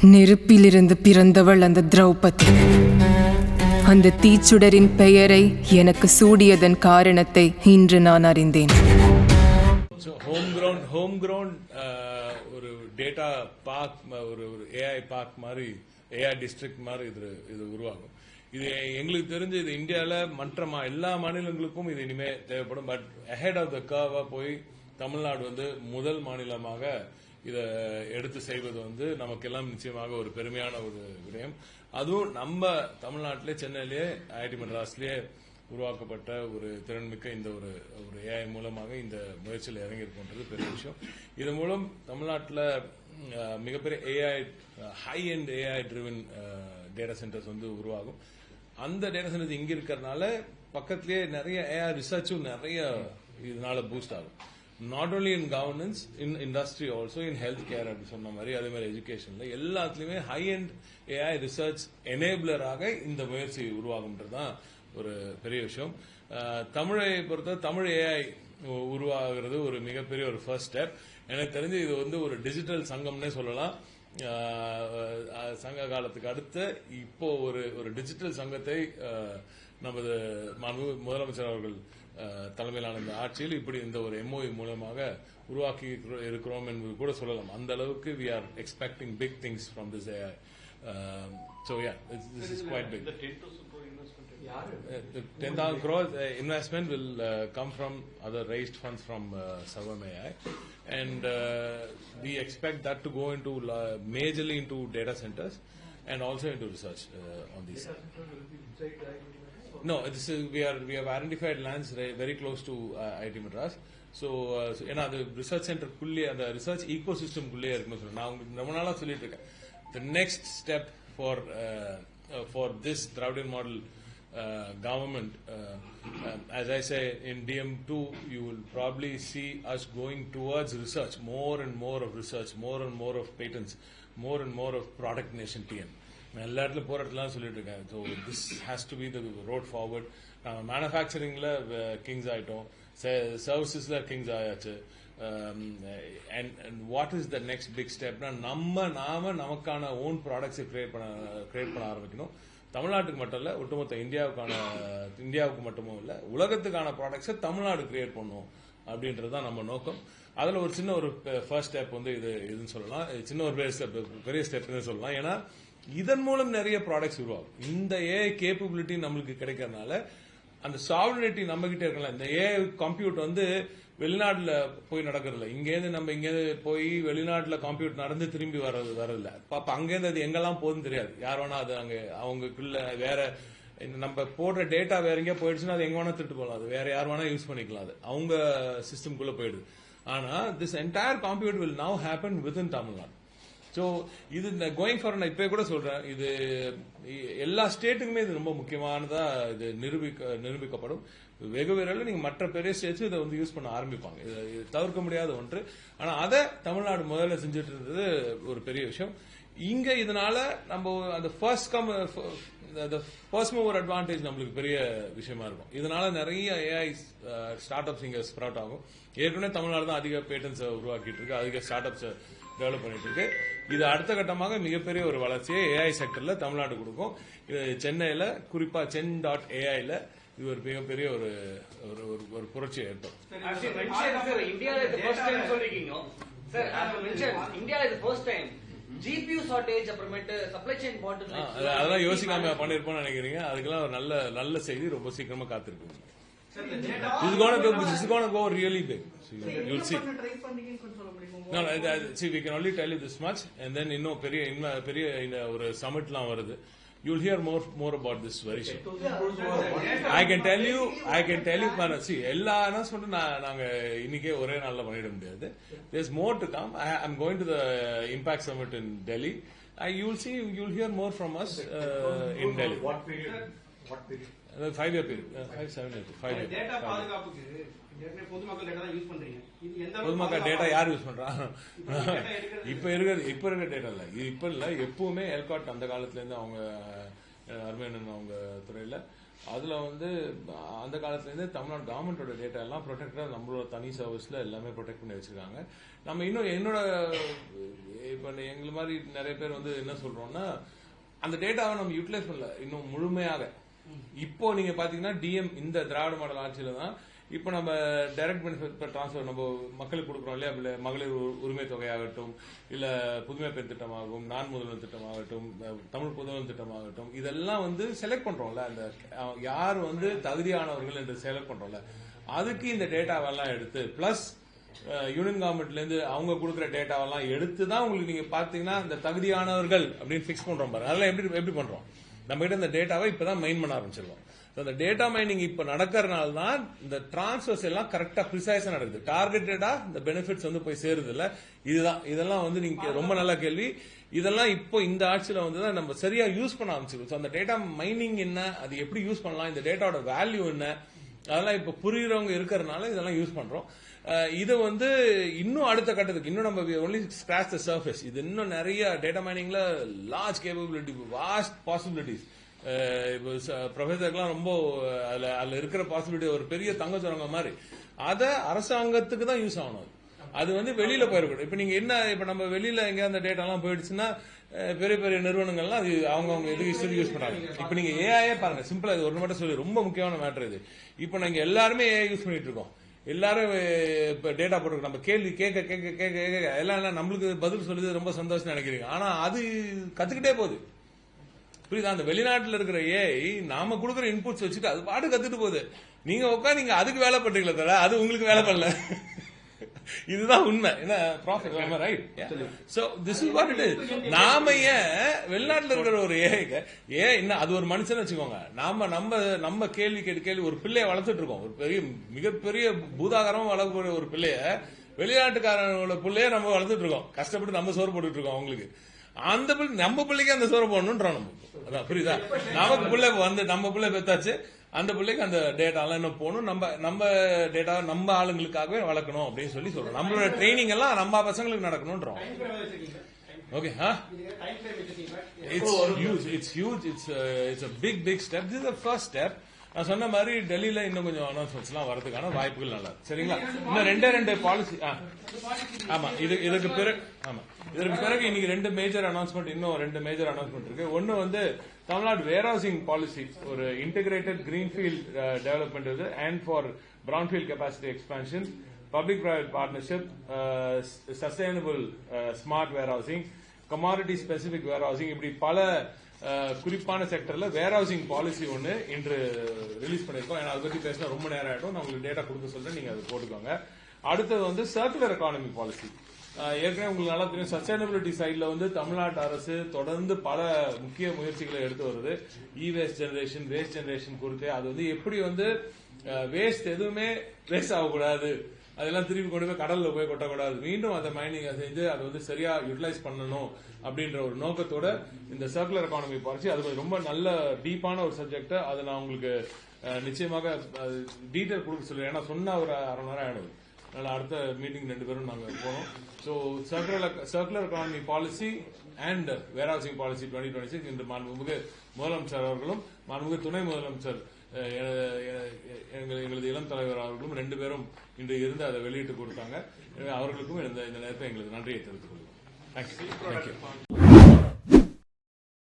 நெருப்பிலிருந்து பிறந்தவள் அந்த திரௌபதி. அந்த தீச்சுடரின் பெயரை எனக்கு சூடியதன் காரணத்தை இன்று நான் அறிந்தேன். ஹோம் கிரவுண்ட் ஒரு டேட்டா பார்க், ஒரு ஏஐ பார்க் மாதிரி, ஏஐ டிஸ்ட்ரிக்ட் மாதிரி இது உருவாகும். இது எங்களுக்கு தெரிஞ்சு இது இந்தியாவில் மற்ற எல்லா மாநிலங்களுக்கும் இது இனிமே தேவைப்படும். பட் அஹெட் ஆஃப் த கர்வா போய் தமிழ்நாடு முதல் மாநிலமாக இதை எடுத்து செய்வது நமக்கெல்லாம் நிச்சயமாக ஒரு பெருமையான ஒரு விடயம். அதுவும் நம்ம தமிழ்நாட்டிலே, சென்னையிலேயே, ஐஐடி மெட்ராஸ்லேயே உருவாக்கப்பட்ட ஒரு திறன்மிக்க இந்த ஒரு ஏஐ மூலமாக இந்த முயற்சியில் இறங்கியிருக்கின்றது பெரிய விஷயம். இதன் மூலம் தமிழ்நாட்டில் மிகப்பெரிய AI, high and AI driven data centres உருவாகும். அந்த டேட்டா சென்டர்ஸ் இங்க இருக்கிறதுனால பக்கத்திலேயே நிறைய ஏஐ ரிசர்ச்சும் நிறைய இதனால பூஸ்ட் ஆகும். Not only in governance, in industry, also in health care அப்படி சொன்ன மாதிரி, அதே மாதிரி எஜுகேஷன்ல எல்லாத்துலயுமே ஹை அண்ட் ஏஐ ரிசர்ச் எனேபிளராக இந்த முயற்சி உருவாகும்ன்றதுதான் ஒரு பெரிய விஷயம். தமிழை பொறுத்த தமிழ் ஏஐ உருவாகிறது ஒரு மிகப்பெரிய ஒரு ஃபர்ஸ்ட் ஸ்டெப். எனக்கு தெரிஞ்சு இது ஒரு டிஜிட்டல் சங்கம்னே சொல்லலாம். சங்க காலத்துக்கு அடுத்து இப்போ ஒரு டிஜிட்டல் சங்கத்தை நமது முதலமைச்சர் அவர்கள் தலைமையிலான இந்த ஆட்சியில் இப்படி இந்த ஒரு எம்ஓஇ மூலமாக உருவாக்கி இருக்கிறோம் என்பது கூட சொல்லலாம். அந்த அளவுக்கு we are expecting big things from this AI. So yeah, this is quite big. The 10,000 crore investment will come from other raised funds from Savam AI, and we expect that to go into majorly into data centers and also into research on these. No, we have identified lands very close to IIT Madras. So the research center kulle, and the research ecosystem kulle irukku solra. Na ரொம்ப நாளா சொல்லிட்டு இருக்கேன். The next step for this Dravidian model government, as I say, in DM2 you will probably see us going towards research, more and more of research, more and more of patents, more and more of product nation TM. எல்லா இடத்துல போற இடத்துல சொல்லிட்டு இருக்கேன். So this has to be the road forward. மேனுஃபேக்சரிங்ல kings ஆயிட்டோம், சர்வீசஸ்ல kings ஆயாச்சு. And what is the next big ஸ்டெப்னா நாம நமக்கான ஓன் ப்ராடக்ட்ஸை கிரியேட் பண்ண ஆரம்பிக்கணும். தமிழ்நாட்டுக்கு மட்டும் இல்ல, ஒட்டுமொத்த இந்தியாவுக்கு மட்டுமும் இல்ல, உலகத்துக்கான ப்ராடக்ட்ஸை தமிழ்நாடு கிரியேட் பண்ணும் அப்படின்றதுதான் நம்ம நோக்கம். அதுல ஒரு சின்ன ஒரு ஃபர்ஸ்ட் ஸ்டெப் இதுன்னு சொல்லலாம். சின்ன ஒரு பெரிய ஸ்டெப்னு சொல்லலாம். ஏன்னா இதன் மூலம் நிறைய ப்ராடக்ட்ஸ் உருவாகும். இந்த ஏஐ கேப்பபிலிட்டி நம்மளுக்கு கிடைக்கிறதுனால அந்த சாவரினிட்டி நம்ம கிட்ட இருக்கலாம். இந்த ஏஐ கம்ப்யூட் வெளிநாட்டுல போய் நடக்கிறதில்ல. இங்கேருந்து போய் வெளிநாட்டுல கம்ப்யூட் நடந்து திரும்பி வரதில்ல. பாப்ப அங்கேருந்து அது எங்கெல்லாம் போகுதுன்னு தெரியாது. யார் வேணா அது அங்க அவங்களுக்குள்ள வேற நம்ம போடுற டேட்டா வேற எங்கேயா போயிடுச்சுன்னா அது எங்க வேணா திருட்டு போகலாம். அது வேற யார் வேணா யூஸ் பண்ணிக்கலாம். அது அவங்க சிஸ்டம்குள்ள போயிடுது. ஆனா this entire compute will now happen within Tamil Nadu. So இது இந்த கோயிங் ஃபார், நான் இப்போ கூட சொல்றேன், இது எல்லா ஸ்டேட்டுக்குமே இது ரொம்ப முக்கியமானதா இது நிரூபிக்கப்படும். வெகு விரைவில் நீங்க மற்ற பெரிய ஸ்டேட்ஸ் இதை யூஸ் பண்ண ஆரம்பிப்பாங்க. இது தவிர்க்க முடியாத ஒன்று. ஆனா அதை தமிழ்நாடு முதல்ல செஞ்சுட்டு இருந்தது ஒரு பெரிய விஷயம். இங்க இதனால நம்ம அந்த ஃபர்ஸ்ட் மூவர் அட்வான்டேஜ் நம்மளுக்கு பெரிய விஷயமா இருக்கும். இதனால நிறைய ஏஐ ஸ்டார்ட் அப்ஸ் இங்க ஸ்ப்ரவுட் ஆகும். ஏற்கனவே தமிழ்நாடு தான் அதிக பேட்டன்ஸ் உருவாக்கிட்டு இருக்கு, அதிக ஸ்டார்ட் அப்ஸ் டெவலப் பண்ணிட்டு இருக்கு. இது அடுத்த கட்டமாக மிகப்பெரிய ஒரு வளர்ச்சியை ஏஐ செக்டர்ல தமிழ்நாடு கொடுக்கும். இது சென்னையில குறிப்பா சென்.ai-ல இது ஒரு மிகப்பெரிய ஒரு புரட்சியை ஏற்படும். அதெல்லாம் யோசிக்காம பண்ணிருப்போம்னு நினைக்கிறீங்க. அதுக்கெல்லாம் ஒரு நல்ல செய்தி ரொம்ப சீக்கிரமா காத்திருக்கு. This is going to go really big. So you'll see. No, see, we can only tell you this much, and then பெரிய ஒரு சமிட்லாம் வருது. You'll hear more about this very soon. I can tell you, see, எல்லா அனௌன்ஸ்மெண்ட்டும் நாங்க இன்னைக்கே ஒரே நாள்ல பண்ணிட முடியாது. There's more to come. I'm going to the Impact Summit in Delhi. You'll hear more from us in Delhi. What period? 5-year period. 5-7 years. 5 years. பொதுமக்கள் data யார் use பண்றா? இப்ப இருக்க டேட்டா இல்ல, இது இப்ப இல்ல, எப்பவுமே எல்காட் அந்த காலத்துல இருந்து அவங்க அருமையான அவங்க துறையில அதுல வந்து அந்த காலத்துல இருந்து தமிழ்நாடு கவர்மெண்டோட டேட்டா எல்லாம் ப்ரொடெக்டா நம்மளோட தனி சர்வீஸ்ல எல்லாமே ப்ரொடெக்ட் பண்ணி வச்சிருக்காங்க. நம்ம இன்னும் என்னோட இப்ப எங்களை மாதிரி நிறைய பேர் வந்து என்ன சொல்றோம்னா அந்த டேட்டாவை நம்ம யூட்டிலைஸ் பண்ணல இன்னும் முழுமையாக. இப்போ நீங்க பாத்தீங்கன்னா டிஎம் இந்த திராவிட மாடல் ஆட்சியில தான் இப்போ நம்ம டைரக்ட் பெனிஃபிட் டிரான்ஸ்ஃபர் நம்ம மக்களுக்கு கொடுக்குறோம் இல்லையா, மகளிர் உரிமை தொகையாகட்டும், இல்ல புதுமை பெண் திட்டமாகட்டும், நான் முதல்வர் திட்டமாகட்டும், தமிழ் புதுவன் திட்டமாகட்டும், இதெல்லாம் வந்து செலக்ட் பண்றோம்ல, அந்த யார் வந்து தகுதியானவர்கள் என்று செலக்ட் பண்றோம்ல, அதுக்கு இந்த டேட்டாவெல்லாம் எடுத்து பிளஸ் யூனியன் கவர்மெண்ட்ல இருந்து அவங்க கொடுக்குற டேட்டாவெல்லாம் எடுத்து தான் உங்களுக்கு நீங்க பாத்தீங்கன்னா இந்த தகுதியானவர்கள் அப்படின்னு பிக்ஸ் பண்றோம் பாருங்க. அதெல்லாம் எப்படி பண்றோம், நம்ம கிட்ட இந்த டேட்டாவை இப்பதான் மைன் பண்ண ஆரம்பிச்சிருக்கோம். அந்த டேட்டா மைனிங் இப்ப நடக்கிறதுனால தான் இந்த டிரான்ஸ்ஃபர்ஸ் எல்லாம் கரெக்டா ப்ரிசைஸா நடக்குது, டார்கெட்டடா இந்த பெனிஃபிட்ஸ் வந்து போய் சேருது இல்ல. இதெல்லாம் வந்து நீங்க ரொம்ப நல்ல கேள்வி. இதெல்லாம் இப்போ இந்த ஆட்சியில வந்து தான் நம்ம சரியா யூஸ் பண்ண ஆரம்பிச்சிருக்கோம். அந்த டேட்டா மைனிங் என்ன, அது எப்படி யூஸ் பண்ணலாம், இந்த டேட்டாவோட வேல்யூ என்ன, அதெல்லாம் இப்ப புரியுறவங்க இருக்கிறதுனால இதெல்லாம் யூஸ் பண்றோம். இது வந்து இன்னும் அடுத்த கட்டத்துக்கு இன்னும் நம்ம ஒன்லி ஸ்கிராச் த சர்ஃபேஸ். இது இன்னும் நிறைய டேட்டா மைனிங்ல லார்ஜ் கேப்பபிலிட்டி, வாஸ்ட் பாசிபிலிட்டிஸ். ப்ரொஃபஸருக்குலாம் ரொம்ப அதுல இருக்கிற பாசிபிலிட்டி ஒரு பெரிய தங்க சுரங்க மாதிரி. அத அரசாங்கத்துக்கு தான் யூஸ் ஆகணும். அது வந்து வெளியில போயிடக்கூடாது. இப்ப நீங்க என்ன, இப்ப நம்ம வெளியில எங்க அந்த டேட்டா எல்லாம் போயிடுச்சுன்னா பெரிய பெரிய நிறுவனங்கள்லாம் அது அவங்க எதுக்கு யூஸ் பண்றாங்க. இப்ப நீங்க ஏஐயே பாருங்க, சிம்பிளா இது ஒரு மட்டும் சொல்லி ரொம்ப முக்கியமான மேட்டர் இது. இப்ப நாங்க எல்லாருமே ஏஐ யூஸ் பண்ணிட்டு இருக்கோம், எல்லாரும் இப்ப டேட்டா போட்டு நம்ம கேள்வி கேட்க கேட்க கேட்க கேட்க எல்லாம் நம்மளுக்கு பதில் சொல்லுது, ரொம்ப சந்தோஷம் நினைக்கிறீங்க. ஆனா அது கத்துக்கிட்டே போகுது, புரியுதா? அந்த வெளிநாட்டுல இருக்கிற ஏஐ நாம கொடுக்குற இன்புட்ஸ் வச்சுட்டு அது பாட்டு கத்துட்டு போகுது. நீங்க உட்காந்து அதுக்கு வேலை பண்றீங்களா தவிர அது உங்களுக்கு வேலை பண்ணல. இதுதான் உண்மை. என்ன profit, right? So this is what it is. நாம ஏன் வெளிநாட்டுல இருக்கிற ஒரு ஏன் அது ஒரு மனுஷன் வச்சுக்கோங்க, நம்ம கேள்வி கேள்வி ஒரு பிள்ளைய வளர்த்துட்டு இருக்கோம், ஒரு பெரிய மிகப்பெரிய பூதாகரமா வளர்க்கக்கூடிய ஒரு பிள்ளைய, வெளிநாட்டுக்காரங்களோட பிள்ளைய நம்ம வளர்த்துட்டு இருக்கோம், கஷ்டப்பட்டு நம்ம சோறு போட்டுட்டு இருக்கோம் அவங்களுக்கு. அந்த நம்ம பிள்ளைக்கு அந்த சோறு போடணும்ன்றோம் நம்ம. அதான் புரியுதா? நமக்கு பிள்ளை வந்து நம்ம பிள்ளை பெத்தாச்சு, அந்த பிள்ளைக்கு அந்த டேட்டா எல்லாம் என்ன போகணும், நம்ம டேட்டா நம்ம ஆளுங்களுக்காகவே வளர்க்கணும் அப்படின்னு சொல்லி சொல்றோம். நம்மளோட ட்ரைனிங் எல்லாம் நம்ம பசங்களுக்கு நடக்கணும்ன்றோம். Okay, it's huge, it's a big step. This is the first step. நான் சொன்ன மாதிரி டெல்லியில இன்னும் கொஞ்சம் அனௌன்ஸ்மெண்ட்ஸ் எல்லாம் வரதுக்கான வாய்ப்புகள் நல்லா இருக்கு. சரிங்களா? இன்னும் ரெண்டு பாலிசி. ஆமா, இதற்கு பிறகு இன்னைக்கு ரெண்டு மேஜர் அனௌன்ஸ்மெண்ட் இருக்கு. ஒன்னு வந்து தமிழ்நாடு வேர்ஹவுசிங் பாலிசி, ஒரு இன்டகிரேட்டட் கிரீன்ஃபீல்ட் டெவலப்மெண்ட் இது, and for brownfield capacity expansion, public private partnership, sustainable smart warehousing, commodity specific warehousing, இப்படி பல குறிப்பான செக்டர்ல வேர்ஹவுசிங் பாலிசி ஒன்னு இன்று ரிலீஸ் பண்ணிருக்கோம். ஏன்னா அதை பத்தி பேசினா ரொம்ப நேரம் ஆயிடும், நான் உங்களுக்கு டேட்டா கொடுக்க சொல்றேன், நீங்க அதை போட்டுக்கோங்க. அடுத்தது வந்து சர்க்குலர் எக்கானமி பாலிசி. ஏற்கனவே உங்களுக்கு நல்லா தெரியும், சஸ்டைனபிலிட்டி சைட்ல வந்து தமிழ்நாட்டு அரசு தொடர்ந்து பல முக்கிய முயற்சிகளை எடுத்து வருது. வேஸ்ட் ஜெனரேஷன் குறித்து, அது வந்து எப்படி வந்து வேஸ்ட் எதுவுமே வேஸ்ட் ஆகக்கூடாது, அதெல்லாம் திருப்பி கொண்டு போய் கடல்ல போய் கொட்டக்கூடாது, மீண்டும் அதை மைனிங் செஞ்சு அதை வந்து சரியா யூட்டிலைஸ் பண்ணணும் அப்படின்ற ஒரு நோக்கத்தோட இந்த சர்க்குலர் எக்கானமி பாலிசி, அது ரொம்ப நல்ல டீப்பான ஒரு சப்ஜெக்ட். அதை நான் உங்களுக்கு நிச்சயமாக டீட்டெயில் கொடுக்க சொல்லுவேன், ஏன்னா சொன்ன ஒரு அரை நேரம் ஆயிடுது. அதனால அடுத்த மீட்டிங் 2 பேரும் நாங்க போனோம். So circular economy policy and warehousing policy 2026 இன்று மாண்புமிகு முதலமைச்சர் அவர்களும் மாண்புமிகு துணை முதலமைச்சர் எங்களது இளம் தலைவர் அவர்களும் 2 பேரும் இன்று இருந்து அதை வெளியிட்டு கொடுத்தாங்க. அவர்களுக்கும் இந்த நேரத்தை எங்களுக்கு நன்றியை தெரிவித்துக் கொள்கிறோம். தேங்க்யூ.